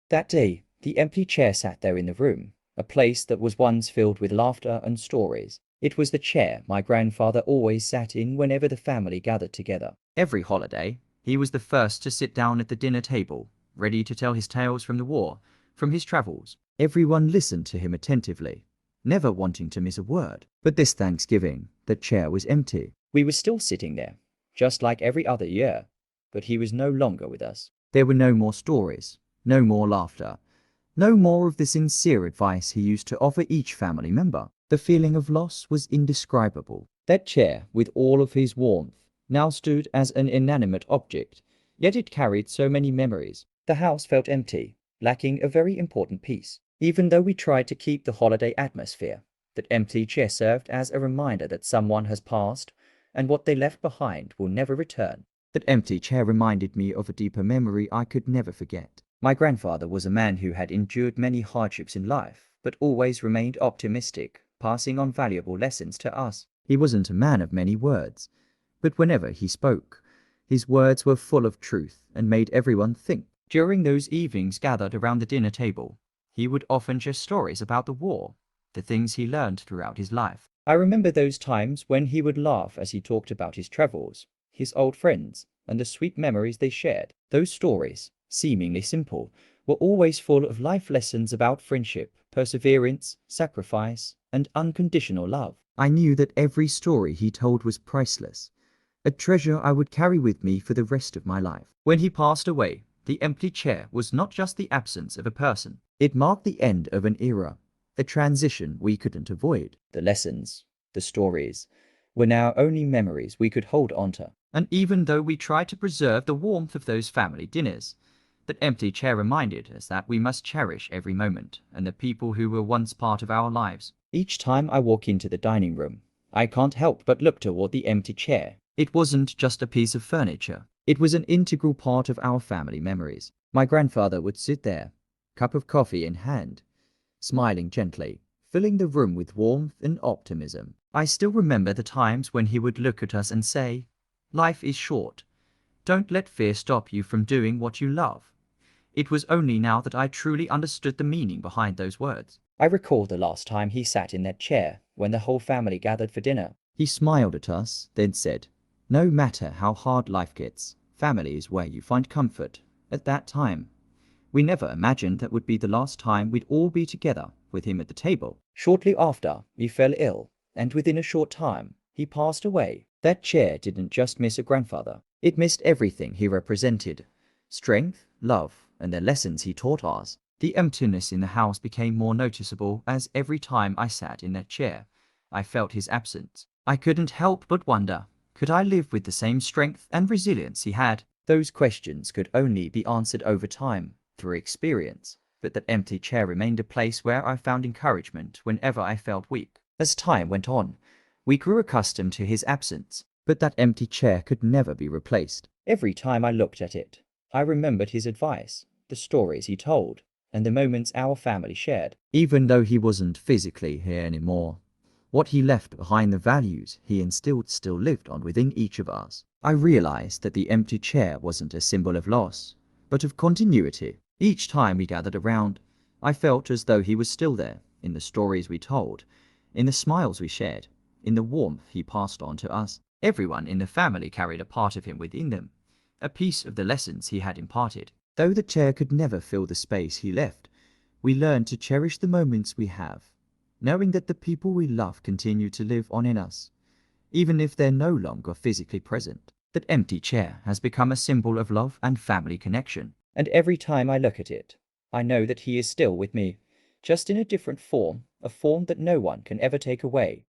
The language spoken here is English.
That day, the empty chair sat there in the room, a place that was once filled with laughter and stories. It was the chair my grandfather always sat in whenever the family gathered together. Every holiday, he was the first to sit down at the dinner table, ready to tell his tales from the war, from his travels. Everyone listened to him attentively, never wanting to miss a word. But this Thanksgiving, the chair was empty. We were still sitting there, just like every other year, but he was no longer with us. There were no more stories, no more laughter, no more of the sincere advice he used to offer each family member. The feeling of loss was indescribable. That chair, with all of his warmth, now stood as an inanimate object, yet it carried so many memories. The house felt empty, lacking a very important piece. Even though we tried to keep the holiday atmosphere, that empty chair served as a reminder that someone has passed, and what they left behind will never return. That empty chair reminded me of a deeper memory I could never forget. My grandfather was a man who had endured many hardships in life, but always remained optimistic, passing on valuable lessons to us. He wasn't a man of many words, but whenever he spoke, his words were full of truth and made everyone think. During those evenings gathered around the dinner table, he would often share stories about the war, the things he learned throughout his life. I remember those times when he would laugh as he talked about his travels, his old friends, and the sweet memories they shared. Those stories, seemingly simple, were always full of life lessons about friendship, perseverance, sacrifice, and unconditional love. I knew that every story he told was priceless, a treasure I would carry with me for the rest of my life. When he passed away, the empty chair was not just the absence of a person. It marked the end of an era, a transition we couldn't avoid. The lessons, the stories, were now only memories we could hold onto. And even though we tried to preserve the warmth of those family dinners, that empty chair reminded us that we must cherish every moment and the people who were once part of our lives. Each time I walk into the dining room, I can't help but look toward the empty chair. It wasn't just a piece of furniture. It was an integral part of our family memories. My grandfather would sit there, cup of coffee in hand, smiling gently, filling the room with warmth and optimism. I still remember the times when he would look at us and say, "Life is short. Don't let fear stop you from doing what you love." It was only now that I truly understood the meaning behind those words. I recall the last time he sat in that chair when the whole family gathered for dinner. He smiled at us, then said, "No matter how hard life gets, family is where you find comfort." At that time, we never imagined that would be the last time we'd all be together with him at the table. Shortly after, he fell ill, and within a short time, he passed away. That chair didn't just miss a grandfather. It missed everything he represented: strength, love, and the lessons he taught us. The emptiness in the house became more noticeable as every time I sat in that chair, I felt his absence. I couldn't help but wonder, could I live with the same strength and resilience he had? Those questions could only be answered over time, through experience, but that empty chair remained a place where I found encouragement whenever I felt weak. As time went on, we grew accustomed to his absence, but that empty chair could never be replaced. Every time I looked at it, I remembered his advice, the stories he told, and the moments our family shared. Even though he wasn't physically here anymore, what he left behind, the values he instilled, still lived on within each of us. I realized that the empty chair wasn't a symbol of loss, but of continuity. Each time we gathered around, I felt as though he was still there, in the stories we told, in the smiles we shared, in the warmth he passed on to us. Everyone in the family carried a part of him within them, a piece of the lessons he had imparted. Though the chair could never fill the space he left, we learned to cherish the moments we have, knowing that the people we love continue to live on in us, even if they're no longer physically present. That empty chair has become a symbol of love and family connection, and every time I look at it, I know that he is still with me, just in a different form, a form that no one can ever take away.